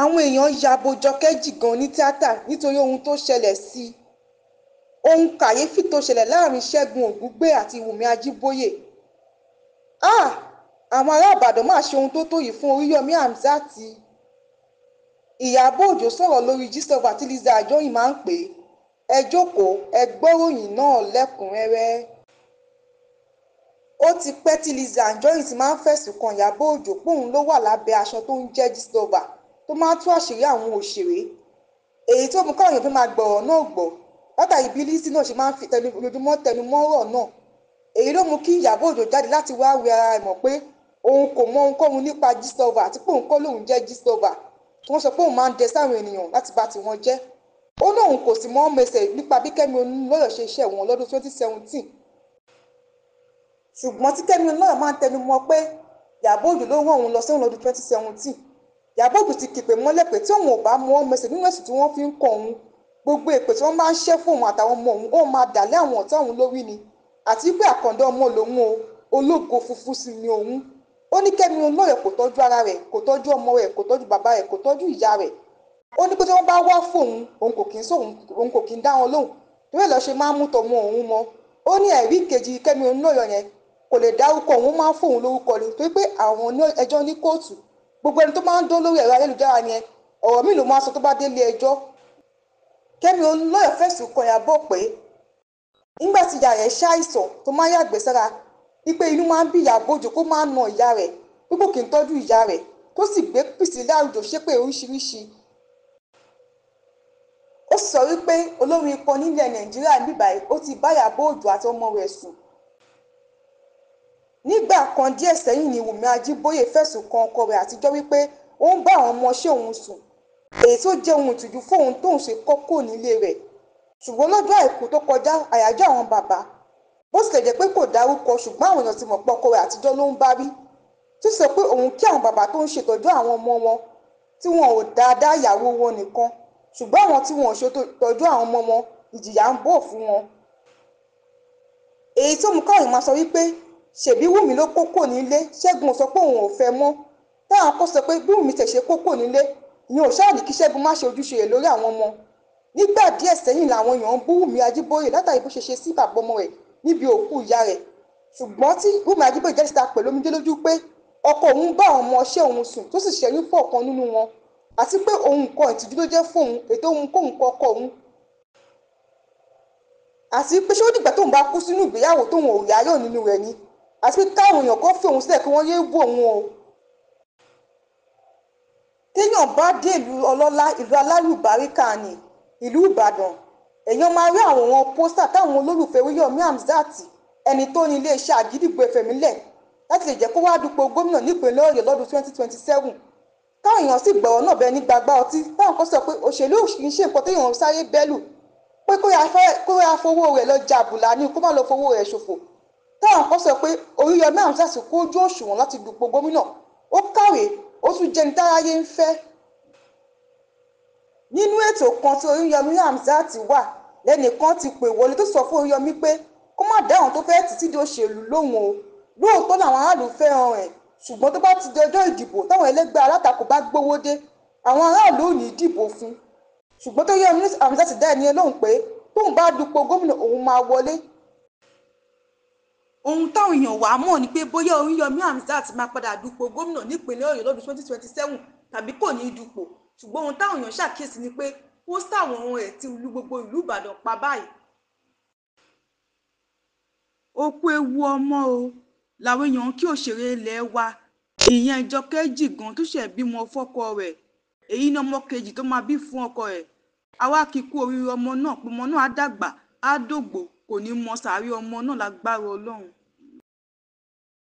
àwọn èèyàn ya bo Jọkẹ́ Jìgan ní tíátà nítorí ohun tó ṣẹlẹ̀ sí i. Ohun kàyéfì tó ṣẹlẹ̀ láàrin Ṣẹ́gun Ògúngbè àti Wùmí Ajíbóyè. Àwọn ará Ìbàdàn máa ṣe ohun tó tó yìí fún Oríyọmí Hamzat. Ìyábọ̀ Òjó sọ̀rọ̀ lórí Gistlover tí Lizzy Anjorin máa ń pè é. Ẹ jókòó, ẹ gbọ́ròyìn náà lẹ́kùnrẹ́rẹ́. Ó ti pẹ́ tí Lizzy Anjorin ti máa ń fẹ̀sùn kan Ìyábọ̀ Òjó pé òun ló wà lábẹ́ aṣọ tó ń jẹ́ Gistlover tó máa ń tú àṣírí àwọn òṣèré. Èyí tó mú káwọn èèyàn fi máa gbọ̀rọ̀ náà gbọ́ látàrí bí Lizzy náà ṣe máa ń fi ojoojúmọ́ tẹnumọ́ ọ̀rọ̀ náà. Èyí ló mú kí Ìyábọ̀ Òjó jáde láti wá wẹ ara ẹ̀ mọ̀ pé òun kò mọ ohunkóhun nípa Gistlover àti pé òun kọ́ lòun jẹ́ Gistlover tí wọ́n sọ pé òun máa ń dẹ sáwọn ènìyàn láti bá tiwọn jẹ́. Ó lóun kò sì mọ̀ mẹsẹ̀ nípa bí Kẹ́mi Olúnlọ́yọ̀ ṣe ṣẹ̀ wọ́n lọ́dún 2017. Ṣùgbọ́n tí Kẹ́mi Olúnlọ́yọ̀ máa ń tẹnu mọ́ pé Ìyábọ̀ Òjó ló rán òun lọ sẹ́wọ̀n lọ́dún 2017. Ìyábọ̀ Òjó ti kìpè mọ́lẹ̀ pé tí òun ò bá mọ̀ mẹsẹ̀ nínú ẹ̀sùn tí wọ́n fi ń kọ òun, gbogbo èpè tí wọ́n máa ń ṣẹ́ fún òun àtàwọn ọmọ òun ó máa dà lé àwọn ọ̀tá òun lórí ni, àti pé àkàndá ọmọ lòun o, ológo funfun sì ni òun. Ó ní Kẹ́mi Olúnlọ́yọ̀ kò tọ́jú ara rẹ̀, kò tọ́jú ọmọ rẹ̀, kò tọ́jú bàbá rẹ̀, kò tọ́jú ìyá rẹ̀. Ó ní pé tí wọ́n bá wá fóun, òun kò kí ń dá wọn lóhùn, torí ẹ̀ lọ ṣe máa ń mú tọmọ òun mọ́. Ó ní ẹ̀rí kejì Kẹ́mi Olúnlọ́yọ̀ yẹn kò lè dárúkọ òun, máa ń fóun lórúkọ ni torí pé àwọn ẹjọ́ ní kóòtù. Gbogbo ẹni tó máa ń dó lórí ẹ̀rọ ayélujára yẹn ọ̀rọ̀ mi ló máa sọ tó bá délé ẹjọ́. Kẹ́mi Olúnlọ́yọ̀ fẹ̀sùn kan Ìyábọ̀ pé nígbà tí ìyá rẹ̀ ṣàìsàn tó máa ń yàgbẹ́ sára wípé inú máa ń bí Ìyábọ̀ Òjó kó máa ń na ìyá rẹ̀ pé kò kí ń tọ́jú ìyá rẹ̀ tó sì gbé Priscilla Òjó ṣépè oríṣiríṣi. Ó sọ wípé olórin ikọ̀ nílẹ̀ Nàìjíríà níbàyí ó ti bá Ìyábọ̀ Òjó àti ọmọ rẹ̀ sùn. Nígbà kan díẹ̀ sẹ́yìn ni Wùmí Ajíbóyè fẹ̀sùn kan ọkọ rẹ̀ àtijọ́ wípé ó ń bá àwọn ọmọọṣẹ́ òun sùn, èyí tó jẹ́ ohun ìtìjú fóun tóun ṣe kọ́kọ́ nílé rẹ̀. Ṣùgbọ́n lọ́jọ́ àìkú tó kọjá àyájọ́ àwọn bàbá, bó tilẹ̀ jẹ́ pé kò dárúkọ ṣùgbọ́n àwọn èèyàn ti mọ̀ pé ọkọ rẹ̀ àtijọ́ ló ń bá rí, tó sọ pé òun kí àwọn bàbá tó ń ṣètọ́jú àwọn ọmọ wọn tí wọn ò dáadáa ìyàwó wọn nìkan, ṣùgbọ́n àwọn tí wọn ò ṣètọ́jú àwọn ọmọ wọn ìjìyà ń bọ̀ fún wọn. Èyí tó mú káwọn máa sọ wípé ṣèbí Wùmí ló kókó nílé, Ṣẹ́gun sọ pé òun ò fẹ́ mọ́. Táwọn kan sọ pé bí Wùmí tẹ̀ ṣe kókó nílé ìyẹn ò ṣáà ní kí Ṣẹ́gun má ṣe ojúṣe rẹ̀ lórí àwọn ọmọ. Nígbà díẹ̀ sẹ́yìn làwọn èèyàn ń bú Wùmí Ajíbóyè látàrí bó ṣe ṣe sí bàbá ọmọ rẹ̀ níbi òkú ìyá rẹ̀. Ṣùgbọ́n tí Wùmí Ajíbóyè jáde síta pẹ̀lú omijé lójú pé ọkọ òun bá àwọn ọmọọṣẹ́ òun sùn tó sì ṣẹ́yún fún ọ̀kan nínú wọn, àti pé òun nǹkan ìtìjú ló jẹ́ fóun ètò òun kóun kọ́ ọkọ òun, àti pé ṣé ó dìgbà tóun bá kú sínú ìgbéyàwó tóun ò rí ayọ̀ nínú rẹ̀ ni, àti pé káwọn èèyàn kan fi òun sílẹ̀ kí wọ́n yéé bú òun o. Téèyàn bá dé ìlú ọlọ́lá, ìlú alálùbáríkà ni ìlú Ìbàdàn, èèyàn máa rí àwòrán pósítà táwọn olólùfẹ́ Oríyọmí Hamzat, ẹni tó ní iléeṣẹ́ Àgídìgbo FM lẹ̀ láti lè jẹ́ kó wá dupò gómìnà nípínlẹ̀ Ọ̀yọ́ lọ́dún 2027. Táwọn èèyàn sì gbọ̀rọ̀ náà bẹ́ẹ̀ ní gbàgbá ọtí. Táwọn kan sọ pé òṣèlú kì í ṣe nǹkan téèyàn sáré bẹ́lù, pé kó yá fowó rẹ̀ lọ jàbùlà ní kó má lọ fowó rẹ̀ ṣòfò. Táwọn kan sọ pé Oríyọmí Hamzat kójú òṣùwọ̀n láti dupò gómìnà, ó kàwé ó tún jẹni táráyé ń fẹ́. Nínú ètò kan tí Oríyọmí Hamzat wà, lẹ́nìkan ti pè wọlé tó sọ fún Oríyọmí pé kó má dá àwọn tó fẹ́ títí di òṣèlú lóhùn o. Lóòótọ́ làwọn aráàlú fẹ́ràn rẹ̀, ṣùgbọ́n tó bá ti di ọjọ́ ìdìbò táwọn ẹlẹ́gbẹ́ alátakò bá gbówó dé, àwọn aráàlú ò ní dìbò fún. Ṣùgbọ́n tó Oríyọmí Hamzat dá ẹni lóhùn pé tóun bá dupò gómìnà òun máa wọlé. Ohun táwọn èèyàn wá mọ̀ ni pé bóyá Oríyọmí Hamzat máa padà dupò gómìnà nípínlẹ̀ Ọ̀yọ́ lọ́dún 2027 tàbí kò ní í dupò. Ṣùgbọ́n ohun táwọn èèyàn ṣàkíyèsí ni pé pósítà àwòrán rẹ̀ ti lu gbogbo ìlú Ìbàdàn pa báyìí. Ó kú ewu ọmọ o làwọn èèyàn kí òṣèré ilẹ̀ wa ìyẹn Jọkẹ́ Jìgan tó ṣẹ̀ bímọ fọ́kọ rẹ̀, èyí ni ọmọ kejì tó máa bí fún ọkọ rẹ̀. Àwa kì í kú oríire ọmọ náà pé ọmọ náà á dàgbà á dògbò, kò ní mọ sàárè ọmọ náà lágbára Ọlọ́run.